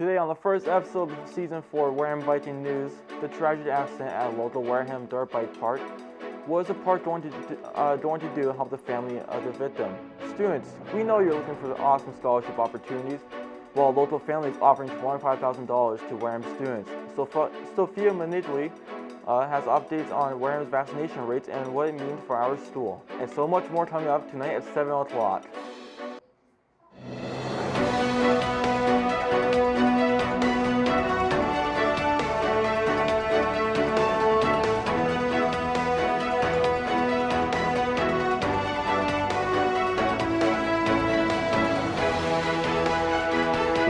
Today on the first episode of Season 4 Wareham Viking News, the tragic accident at a local Wareham dirt bike park. What is the park going to do to help the family of the victim? Students, we know you're looking for awesome scholarship opportunities. Well, a local family is offering $25,000 to Wareham students. Sophia Manidley has updates on Wareham's vaccination rates and what it means for our school. And so much more coming up tonight at 7 o'clock.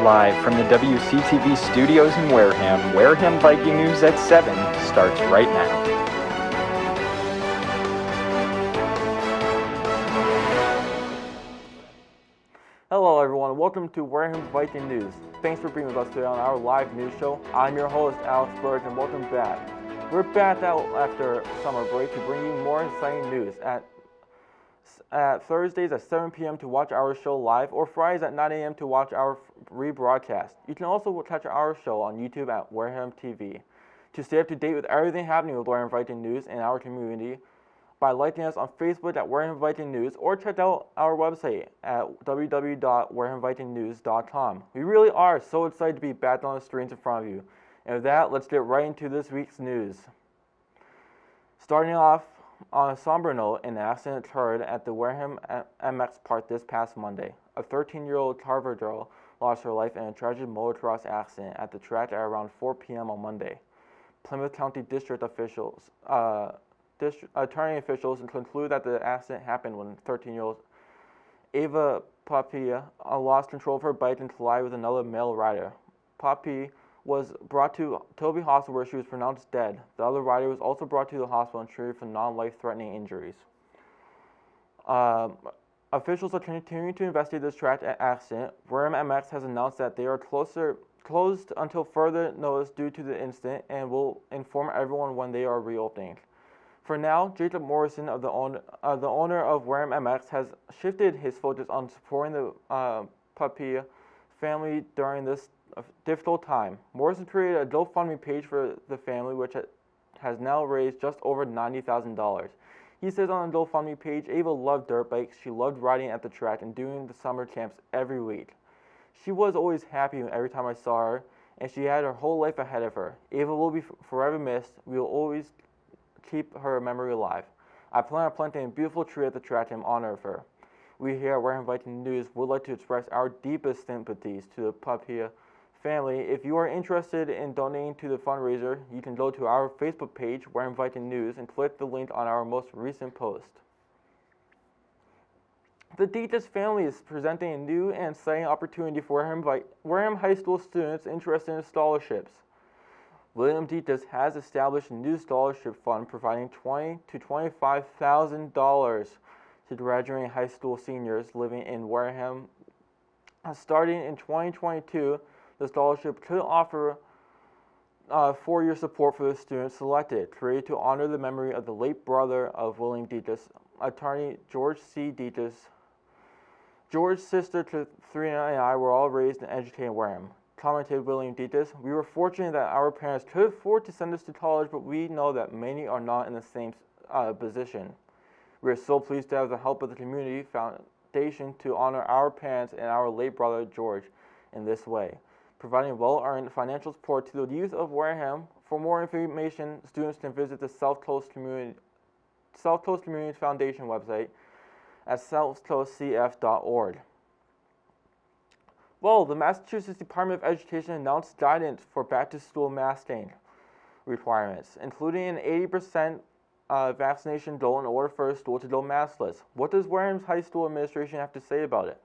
Live from the WCTV studios in Wareham, Wareham Viking News at 7 starts right now. Hello everyone, welcome to Wareham Viking News. Thanks for being with us today on our live news show. I'm your host, Alex Berg, and welcome back. We're back out after summer break to bring you more exciting news at Thursdays at 7 p.m. to watch our show live, or Fridays at 9 a.m. to watch our rebroadcast. You can also catch our show on YouTube at Wareham TV. To stay up to date with everything happening with Wareham Viking News and our community, by liking us on Facebook at Wareham Viking News, or check out our website at www.warehamvikingnews.com. We really are so excited to be back on the screens in front of you. And with that, let's get right into this week's news. Starting off on a somber note, an accident occurred at the Wareham MX Park this past Monday. A 13-year-old Carver girl lost her life in a tragic motocross accident at the track at around 4 p.m. on Monday. Plymouth County District officials, attorney officials conclude that the accident happened when 13-year-old Ava Papia lost control of her bike and collided with another male rider. Papi was brought to Toby Hospital where she was pronounced dead. The other rider was also brought to the hospital and treated for non-life-threatening injuries. Officials are continuing to investigate this track accident. Wareham MX has announced that they are closed until further notice due to the incident and will inform everyone when they are reopening. For now, Jacob Morrison, the owner of Wareham MX, has shifted his focus on supporting the Papia family during this difficult time. Morrison created a GoFundMe page for the family, which has now raised just over $90,000. He says on the GoFundMe page, Ava loved dirt bikes, she loved riding at the track and doing the summer camps every week. She was always happy every time I saw her, and she had her whole life ahead of her. Ava will be forever missed. We will always keep her memory alive. I plan on planting a beautiful tree at the track in honor of her. We here at Wareham Viking News would like to express our deepest sympathies to the Papia family. If you are interested in donating to the fundraiser, you can go to our Facebook page, Wareham Viking News, and click the link on our most recent post. The Dietrich family is presenting a new and exciting opportunity for Wareham High School students interested in scholarships. William Dietrich has established a new scholarship fund providing $20,000 to $25,000 to graduating high school seniors living in Wareham. Starting in 2022, the scholarship could offer 4-year support for the students selected, created to honor the memory of the late brother of William Dietrich, attorney George C. Dietrich. George's sister Katharina and I were all raised and educated in Wareham. Commented William Dietrich, we were fortunate that our parents could afford to send us to college, but we know that many are not in the same position. We are so pleased to have the help of the community foundation to honor our parents and our late brother George in this way, providing well-earned financial support to the youth of Wareham. For more information, students can visit the South Coast Community Foundation website at southcoastcf.org. Well, the Massachusetts Department of Education announced guidance for back-to-school masking requirements, including an 80% vaccination goal in order for a school to go maskless. What does Wareham's High School administration have to say about it?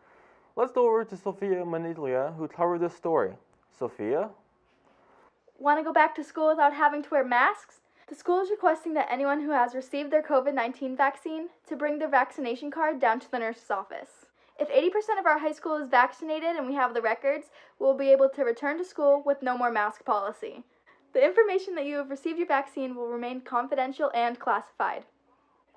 Let's go over to Sophia Maniglia, who covered this story. Sophia? Want to go back to school without having to wear masks? The school is requesting that anyone who has received their COVID-19 vaccine to bring their vaccination card down to the nurse's office. If 80% of our high school is vaccinated and we have the records, we'll be able to return to school with no more mask policy. The information that you have received your vaccine will remain confidential and classified.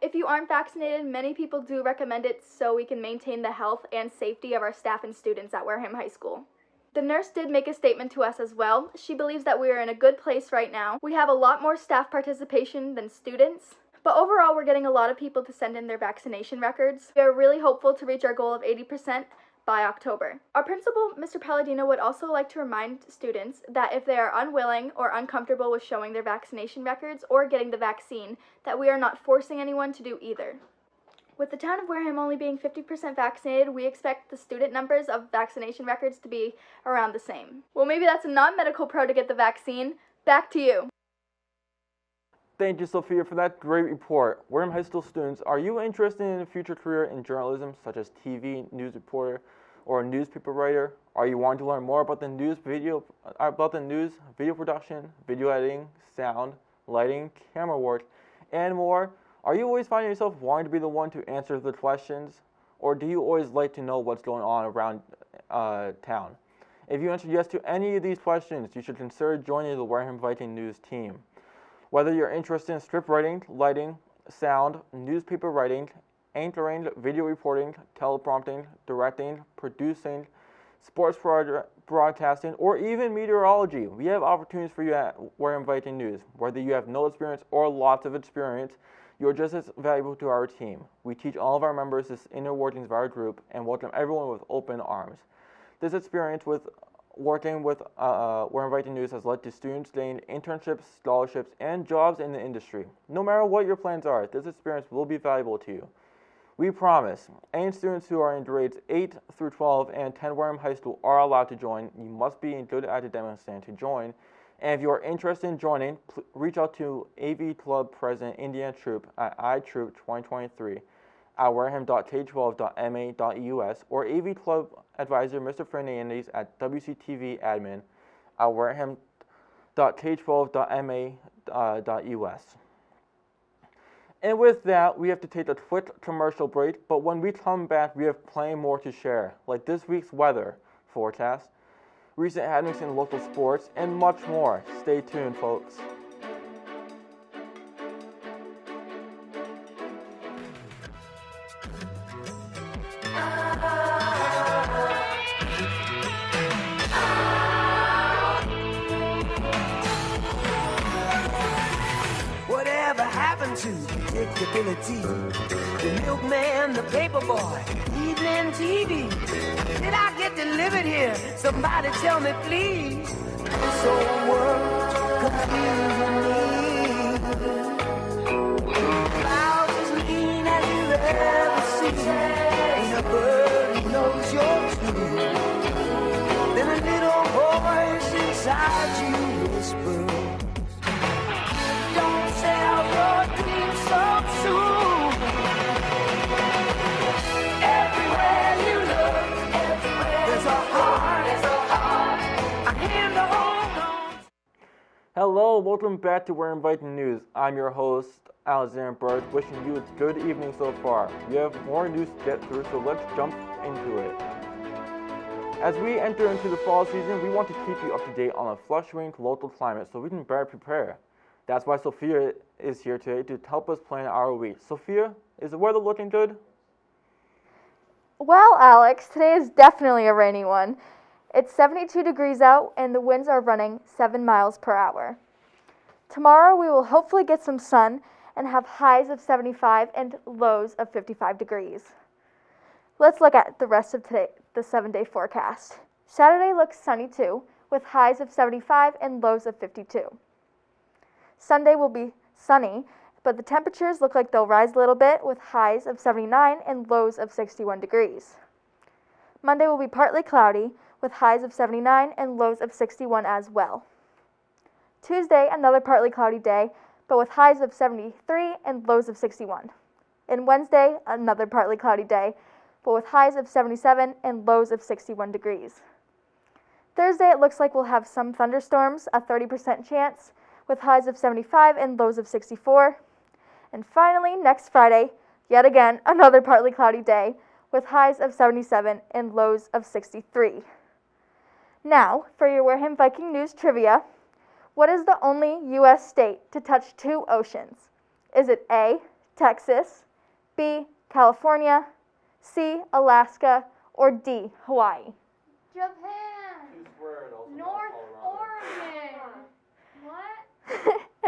If you aren't vaccinated, many people do recommend it so we can maintain the health and safety of our staff and students at Wareham High School. The nurse did make a statement to us as well. She believes that we are in a good place right now. We have a lot more staff participation than students. But overall, we're getting a lot of people to send in their vaccination records. We are really hopeful to reach our goal of 80% by October. Our principal, Mr. Palladino, would also like to remind students that if they are unwilling or uncomfortable with showing their vaccination records or getting the vaccine, that we are not forcing anyone to do either. With the town of Wareham only being 50% vaccinated, we expect the student numbers of vaccination records to be around the same. Well, maybe that's a non-medical pro to get the vaccine. Back to you. Thank you, Sophia, for that great report. Wareham High School students, are you interested in a future career in journalism, such as TV, news reporter, or a newspaper writer? Are you wanting to learn more about the news, video production, video editing, sound, lighting, camera work, and more? Are you always finding yourself wanting to be the one to answer the questions, or do you always like to know what's going on around town? If you answer yes to any of these questions, you should consider joining the Wareham Viking News team. Whether you're interested in script writing, lighting, sound, newspaper writing, anchoring, video reporting, teleprompting, directing, producing, sports broadcasting, or even meteorology, we have opportunities for you at Wareham Viking News. Whether you have no experience or lots of experience, you're just as valuable to our team. We teach all of our members this inner workings of our group and welcome everyone with open arms. This experience with working with Wareham Viking News has led to students getting internships, scholarships, and jobs in the industry. No matter what your plans are, this experience will be valuable to you. We promise, any students who are in grades 8 through 12 and attend Wareham High School are allowed to join. You must be in good academic standing to join. And if you are interested in joining, reach out to AV Club President Indiana Troop at iTroop2023 at wareham.k12.ma.eus or AV Club Advisor Mr. Fernandez at WCTV Admin at wareham.k12.ma.eus. And with that, we have to take a quick commercial break, but when we come back, we have plenty more to share, like this week's weather forecast, recent happenings in local sports, and much more. Stay tuned, folks. Whatever happened to predictability? The milkman, the paper boy, evening TV. Did I get delivered here? Somebody tell me, please. This old world confusing me. Clouds as lean as you've ever seen. Ain't a bird who knows your tune. Then a little voice inside you whispers, don't sell your dreams so soon. Everywhere you look, there's a heart, a hand to hold on. Hello, welcome back to Wareham Viking News. I'm your host, Alexander Bird, wishing you a good evening so far. We have more news to get through, so let's jump into it. As we enter into the fall season, we want to keep you up to date on a fluctuating local climate so we can better prepare. That's why Sophia is here today to help us plan our week. Sophia, is the weather looking good? Well, Alex, today is definitely a rainy one. It's 72 degrees out and the winds are running 7 miles per hour. Tomorrow we will hopefully get some sun and have highs of 75 and lows of 55 degrees. Let's look at the rest of today, the 7-day forecast. Saturday looks sunny too, with highs of 75 and lows of 52. Sunday will be sunny, but the temperatures look like they'll rise a little bit with highs of 79 and lows of 61 degrees. Monday will be partly cloudy with highs of 79 and lows of 61 as well. Tuesday, another partly cloudy day, but with highs of 73 and lows of 61. And Wednesday, another partly cloudy day, but with highs of 77 and lows of 61 degrees. Thursday, it looks like we'll have some thunderstorms, a 30% chance, with highs of 75 and lows of 64. And finally, next Friday, yet again, another partly cloudy day, with highs of 77 and lows of 63. Now, for your Wareham Viking News trivia, what is the only U.S. state to touch 2 oceans? Is it A, Texas, B, California, C, Alaska, or D, Hawaii? Japan.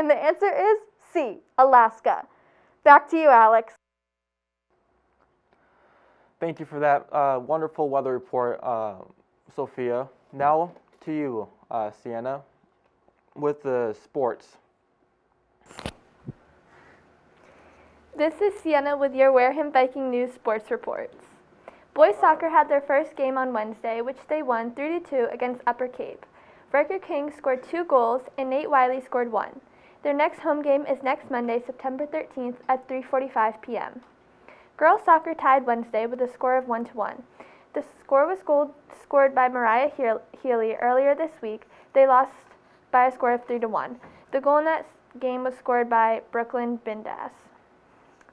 And the answer is C, Alaska. Back to you, Alex. Thank you for that wonderful weather report, Sophia. Now to you, Sienna, with the sports. This is Sienna with your Wareham Viking News sports reports. Boys soccer had their first game on Wednesday, which they won 3-2 against Upper Cape. Riker King scored 2 goals and Nate Wiley scored 1. Their next home game is next Monday, September 13th at 3:45 p.m. Girls soccer tied Wednesday with a score of 1-1. The score was scored by Mariah Healy earlier this week. They lost by a score of 3-1. The goal in that game was scored by Brooklyn Bindas.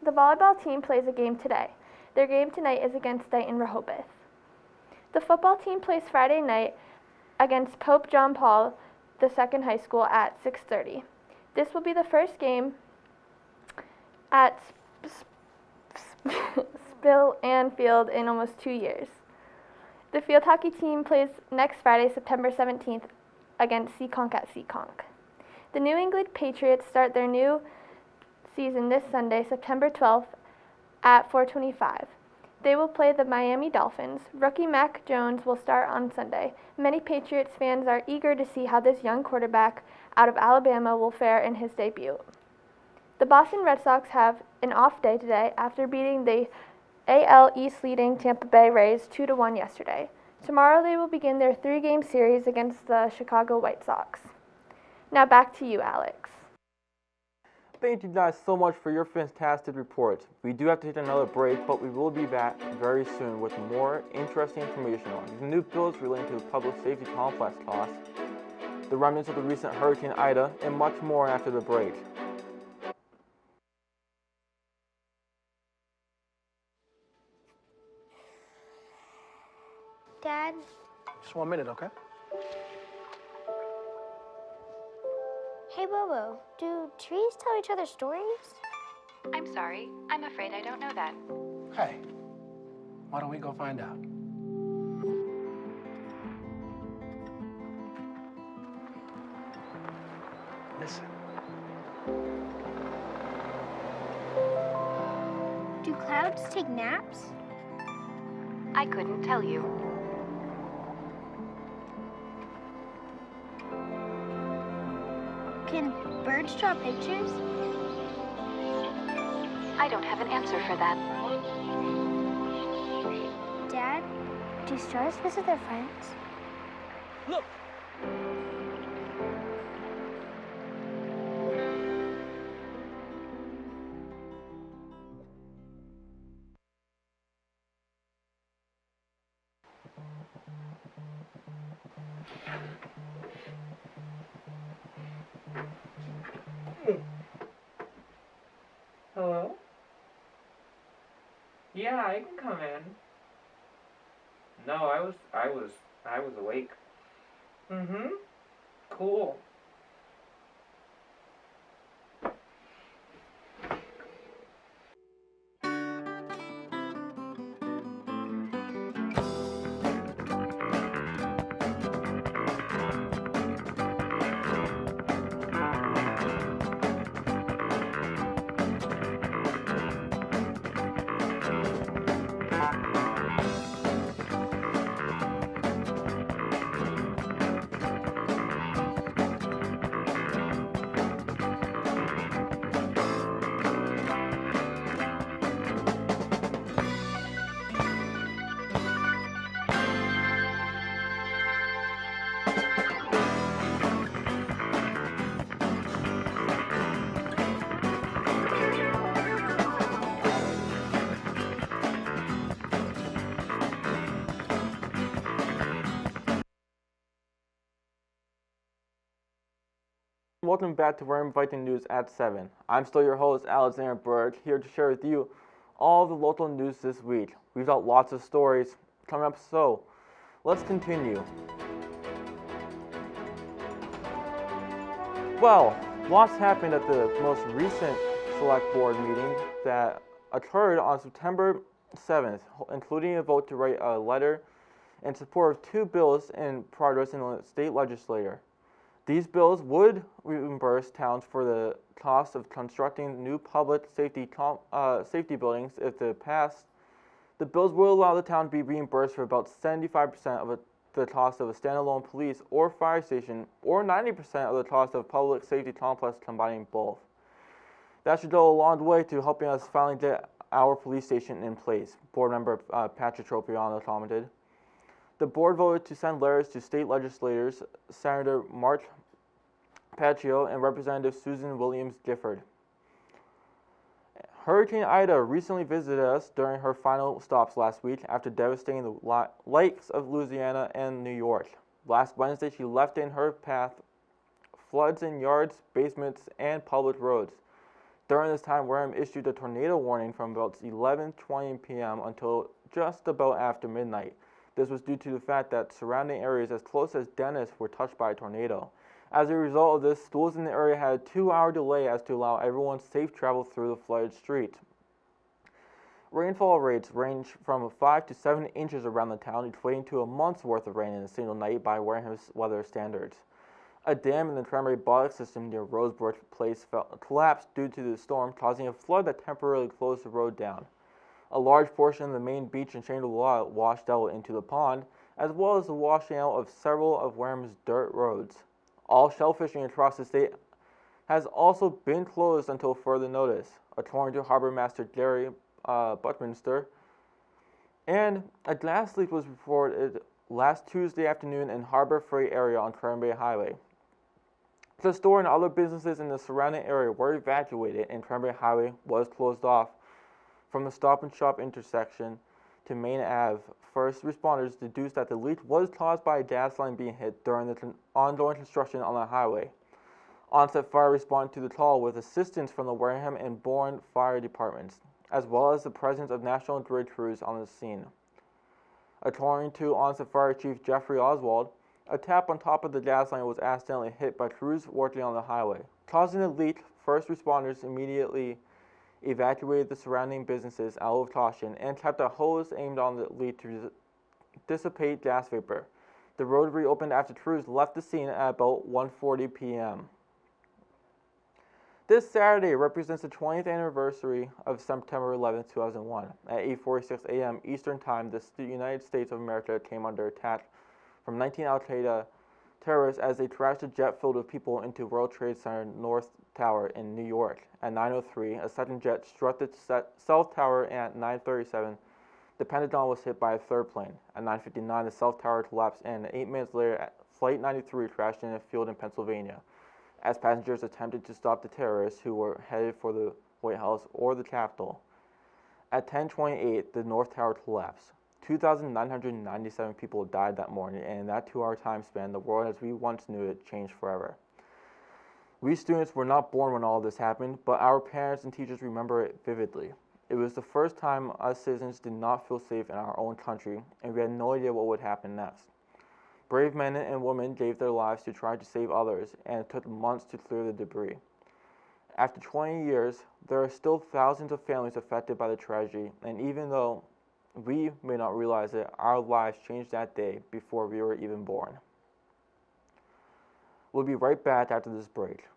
The volleyball team plays a game today. Their game tonight is against Dighton Rehoboth. The football team plays Friday night against Pope John Paul II High School at 6:30. This will be the first game at Spill and Field in almost 2 years. The field hockey team plays next Friday, September 17th against Seekonk at Seekonk. The New England Patriots start their new season this Sunday, September 12th at 4:25. They will play the Miami Dolphins. Rookie Mac Jones will start on Sunday. Many Patriots fans are eager to see how this young quarterback out of Alabama will fare in his debut. The Boston Red Sox have an off day today after beating the AL East leading Tampa Bay Rays 2-1 yesterday. Tomorrow they will begin their 3-game series against the Chicago White Sox. Now back to you, Alex. Thank you guys so much for your fantastic reports. We do have to take another break, but we will be back very soon with more interesting information on the new bills relating to the public safety complex costs, the remnants of the recent Hurricane Ida, and much more after the break. Dad? Just 1 minute, okay? Hey, Bobo, do trees tell each other stories? I'm sorry. I'm afraid I don't know that. Hey, why don't we go find out? Listen. Do clouds take naps? I couldn't tell you. Can birds draw pictures? I don't have an answer for that. Dad, do stars visit their friends? Look! Hello? Yeah, I can come in. No, I was awake. Mm-hmm. Cool. Welcome back to Wareham Viking News at 7. I'm still your host, Alexander Berg, here to share with you all the local news this week. We've got lots of stories coming up, so let's continue. Well, lots happened at the most recent select board meeting that occurred on September 7th, including a vote to write a letter in support of 2 bills in progress in the state legislature. These bills would reimburse towns for the cost of constructing new public safety buildings. If they pass, the bills will allow the town to be reimbursed for about 75% of the cost of a standalone police or fire station, or 90% of the cost of public safety complex, combining both. That should go a long way to helping us finally get our police station in place, board member Patrick Tropiano commented. The board voted to send letters to state legislators, Senator Mark Pacio and Representative Susan Williams Gifford. Hurricane Ida recently visited us during her final stops last week after devastating the lakes of Louisiana and New York. Last Wednesday, she left in her path floods in yards, basements, and public roads. During this time, Wareham issued a tornado warning from about 11:20 p.m. until just about after midnight. This was due to the fact that surrounding areas as close as Dennis were touched by a tornado. As a result of this, schools in the area had a 2-hour delay as to allow everyone safe travel through the flooded streets. Rainfall rates range from 5 to 7 inches around the town, equating to a month's worth of rain in a single night by Wareham's weather standards. A dam in the Cranberry Bog system near Rosebrook Place collapsed due to the storm, causing a flood that temporarily closed the road down. A large portion of the main beach in Shangri-La washed out into the pond, as well as the washing out of several of Wareham's dirt roads. All shellfishing across the state has also been closed until further notice, according to Harbor Master Gary Buckminster. And a gas leak was reported last Tuesday afternoon in Harbor Freight area on Cranberry Highway. The store and other businesses in the surrounding area were evacuated, and Cranberry Highway was closed off from the Stop and Shop intersection to Main Ave. First responders deduced that the leak was caused by a gas line being hit during the ongoing construction on the highway. Onset Fire responded to the call with assistance from the Wareham and Bourne fire departments, as well as the presence of National Grid crews on the scene. According to Onset Fire Chief Jeffrey Oswald, a tap on top of the gas line was accidentally hit by crews working on the highway. Causing the leak, first responders immediately evacuated the surrounding businesses out of caution and kept a hose aimed on the leak to dissipate gas vapor. The road reopened after crews left the scene at about 1:40 p.m. This Saturday represents the 20th anniversary of September 11, 2001. At 8:46 a.m. Eastern Time, the United States of America came under attack from 19 Al-Qaeda terrorists as they crashed a jet filled with people into World Trade Center North Tower in New York. At 9:03, a second jet struck the South Tower, and at 9:37, the Pentagon was hit by a third plane. At 9:59, the South Tower collapsed, and 8 minutes later, Flight 93 crashed in a field in Pennsylvania, as passengers attempted to stop the terrorists who were headed for the White House or the Capitol. At 10:28, the North Tower collapsed. 2,997 people died that morning, and in that 2-hour time span, the world as we once knew it changed forever. We students were not born when all this happened, but our parents and teachers remember it vividly. It was the first time us citizens did not feel safe in our own country, and we had no idea what would happen next. Brave men and women gave their lives to try to save others, and it took months to clear the debris. After 20 years, there are still thousands of families affected by the tragedy, and even though we may not realize it, our lives changed that day before we were even born. We'll be right back after this break.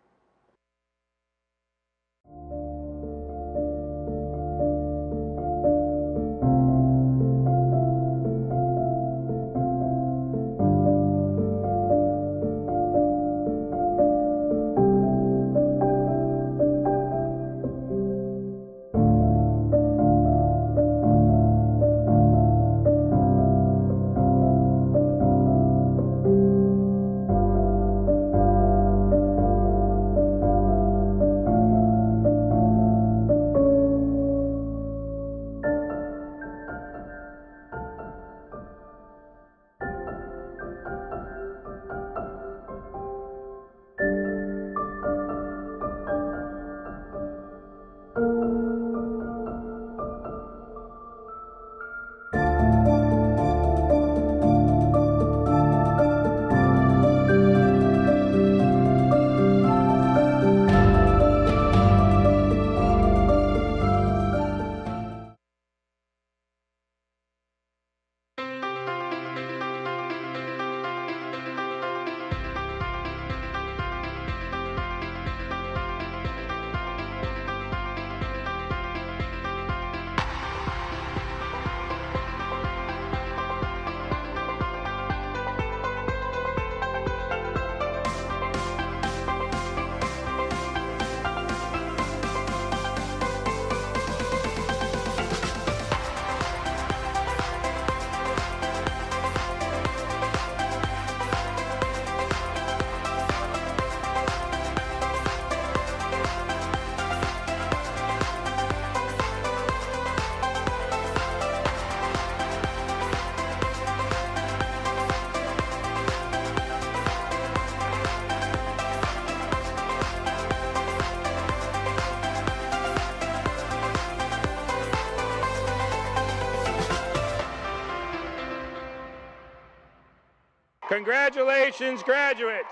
Congratulations, graduates.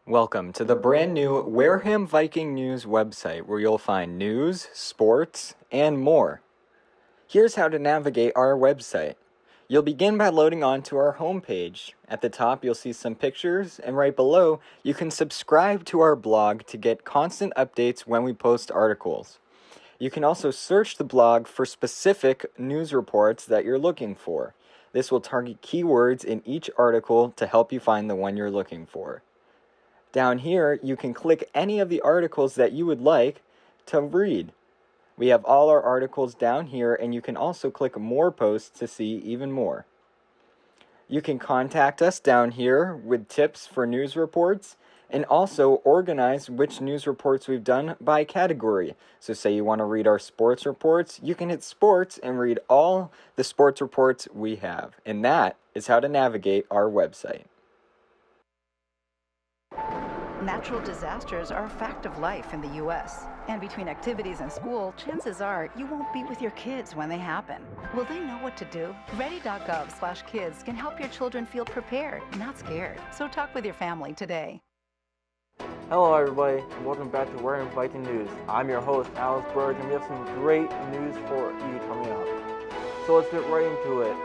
Welcome to the brand new Wareham Viking News website where you'll find news, sports, and more. Here's how to navigate our website. You'll begin by loading onto our homepage. At the top, you'll see some pictures, and right below, you can subscribe to our blog to get constant updates when we post articles. You can also search the blog for specific news reports that you're looking for. This will target keywords in each article to help you find the one you're looking for. Down here, you can click any of the articles that you would like to read. We have all our articles down here, and you can also click more posts to see even more. You can contact us down here with tips for news reports, and also organize which news reports we've done by category. So say you want to read our sports reports, you can hit sports and read all the sports reports we have. And that is how to navigate our website. Natural disasters are a fact of life in the U.S. And between activities and school, chances are you won't be with your kids when they happen. Will they know what to do? Ready.gov/kids can help your children feel prepared, not scared. So talk with your family today. Hello everybody, and welcome back to Wareham Viking News. I'm your host, Alice Berg, and we have some great news for you coming up. So let's get right into it.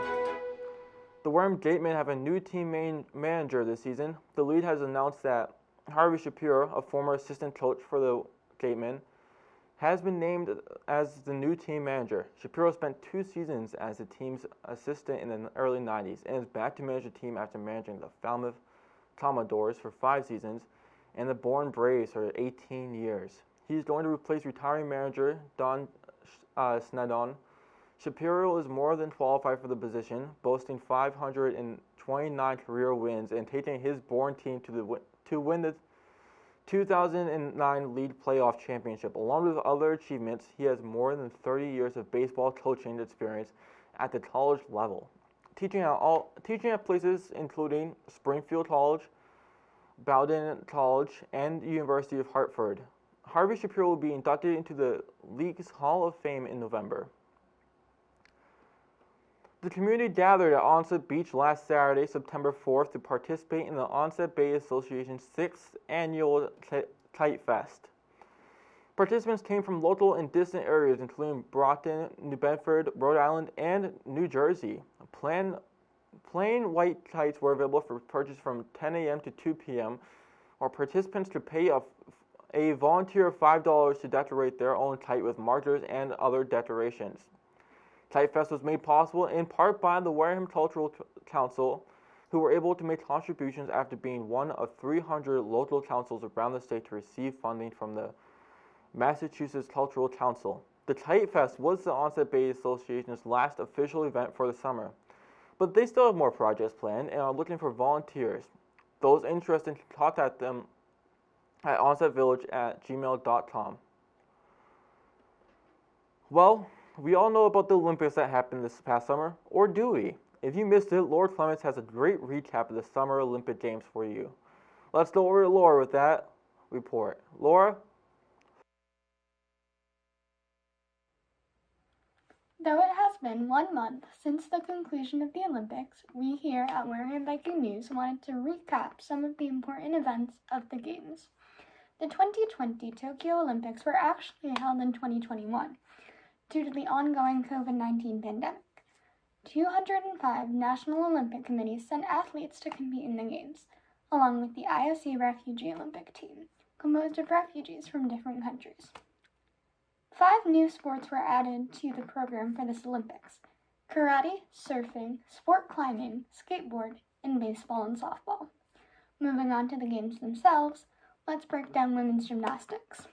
The Wareham Gatemen have a new team manager this season. The league has announced that Harvey Shapiro, a former assistant coach for the Gatemen, has been named as the new team manager. Shapiro spent 2 seasons as the team's assistant in the early 90s and is back to manage the team after managing the Falmouth Commodores for 5 seasons and the Bourne Braves for 18 years. He's going to replace retiring manager Don Snedon. Shapiro is more than qualified for the position, boasting 529 career wins and taking his Bourne team to win the 2009 league playoff championship. Along with other achievements, he has more than 30 years of baseball coaching experience at the college level, teaching at places including Springfield College, Bowdoin College, and the University of Hartford. Harvey Shapiro will be inducted into the league's Hall of Fame in November. The community gathered at Onset Beach last Saturday, September 4th, to participate in the Onset Bay Association's 6th annual Kite Fest. Participants came from local and distant areas, including Brockton, New Bedford, Rhode Island, and New Jersey. Plain white kites were available for purchase from 10 a.m. to 2 p.m., while participants could pay a volunteer of $5 to decorate their own kite with markers and other decorations. Kite Fest was made possible in part by the Wareham Cultural Council, who were able to make contributions after being one of 300 local councils around the state to receive funding from the Massachusetts Cultural Council. The Kite Fest was the Onset Bay Association's last official event for the summer, but they still have more projects planned and are looking for volunteers. Those interested can contact them at onsetvillage@gmail.com. Well, we all know about the Olympics that happened this past summer, or do we? If you missed it, Laura Clements has a great recap of the Summer Olympic Games for you. Let's go over to Laura with that report. Laura? Though it has been 1 month since the conclusion of the Olympics, we here at Wareham Viking News wanted to recap some of the important events of the Games. The 2020 Tokyo Olympics were actually held in 2021. Due to the ongoing COVID-19 pandemic. 205 National Olympic Committees sent athletes to compete in the Games, along with the IOC Refugee Olympic Team, composed of refugees from different countries. 5 new sports were added to the program for this Olympics: karate, surfing, sport climbing, skateboard, and baseball and softball. Moving on to the Games themselves, let's break down women's gymnastics.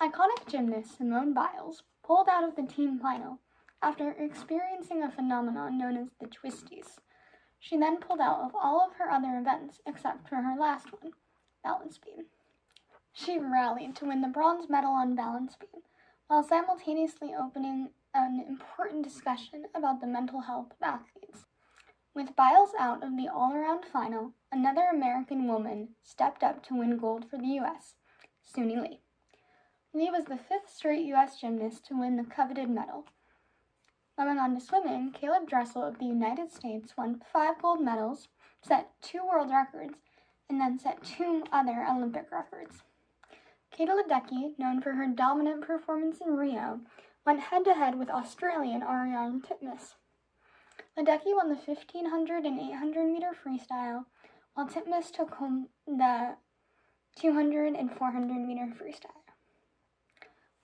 Iconic gymnast Simone Biles pulled out of the team final after experiencing a phenomenon known as the twisties. She then pulled out of all of her other events except for her last one, balance beam. She rallied to win the bronze medal on balance beam, while simultaneously opening an important discussion about the mental health of athletes. With Biles out of the all-around final, another American woman stepped up to win gold for the U.S., Suni Lee. Lee was the 5th straight U.S. gymnast to win the coveted medal. Moving on to swimming, Caleb Dressel of the United States won 5 gold medals, set 2 world records, and then set 2 other Olympic records. Kata Ledecky, known for her dominant performance in Rio, went head-to-head with Australian Ariarne Titmus. Ledecky won the 1500 and 800 meter freestyle, while Titmus took home the 200 and 400 meter freestyle.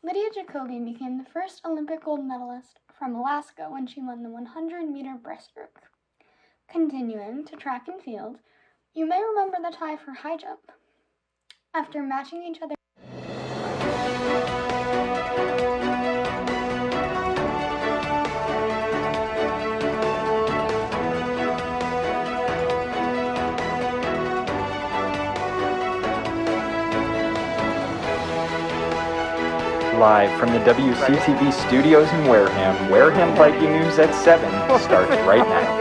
Lydia Jacoby became the first Olympic gold medalist from Alaska when she won the 100 meter breaststroke. Continuing to track and field, you may remember the tie for high jump. After matching each other Live from the WCTV studios in Wareham, Wareham Viking News at 7 starts right now.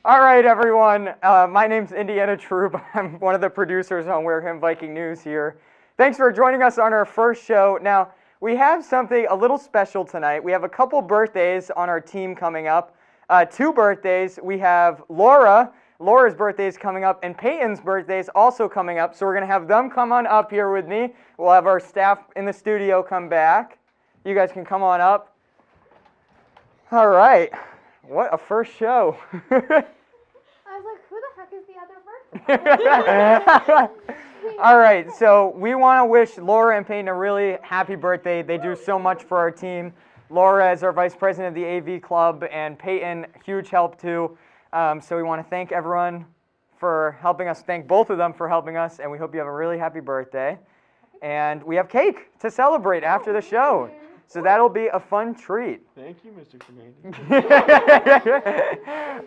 All right, everyone. My name's Indiana Troop. I'm one of the producers on Wareham Viking News here. Thanks for joining us on our first show. Now, we have something a little special tonight. We have a couple birthdays on our team coming up. 2 birthdays. We have Laura. Laura's birthday is coming up, and Peyton's birthday is also coming up. So we're going to have them come on up here with me. We'll have our staff in the studio come back. You guys can come on up. All right. What a first show. I was like, who the heck is the other person? All right, so we want to wish Laura and Peyton a really happy birthday. They do so much for our team. Laura is our vice president of the AV club, and Peyton, huge help too. So we want to thank everyone for helping us, thank both of them for helping us, and we hope you have a really happy birthday. And we have cake to celebrate after the show. So that'll be a fun treat. Thank you, Mr. Commander.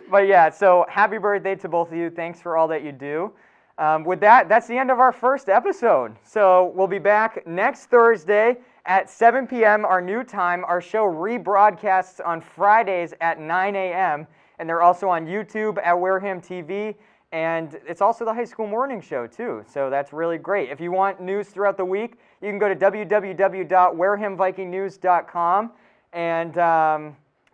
But yeah, so happy birthday to both of you. Thanks for all that you do. With that, that's the end of our first episode. So we'll be back next Thursday at 7 p.m., our new time. Our show rebroadcasts on Fridays at 9 a.m., and they're also on YouTube at Wareham TV, and it's also the high school morning show too, so that's really great. If you want news throughout the week, you can go to www.warehamvikingnews.com, and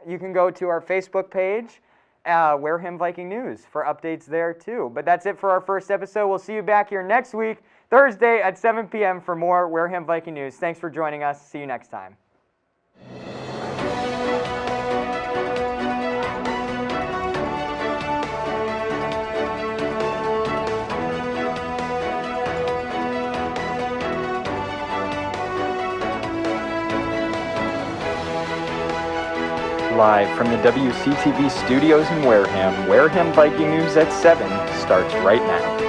you can go to our Facebook page, Wareham Viking News, for updates there too. But that's it for our first episode. We'll see you back here next week, Thursday at 7 p.m. for more Wareham Viking News. Thanks for joining us. See you next time. Live from the WCTV studios in Wareham, Wareham Viking News at 7 starts right now.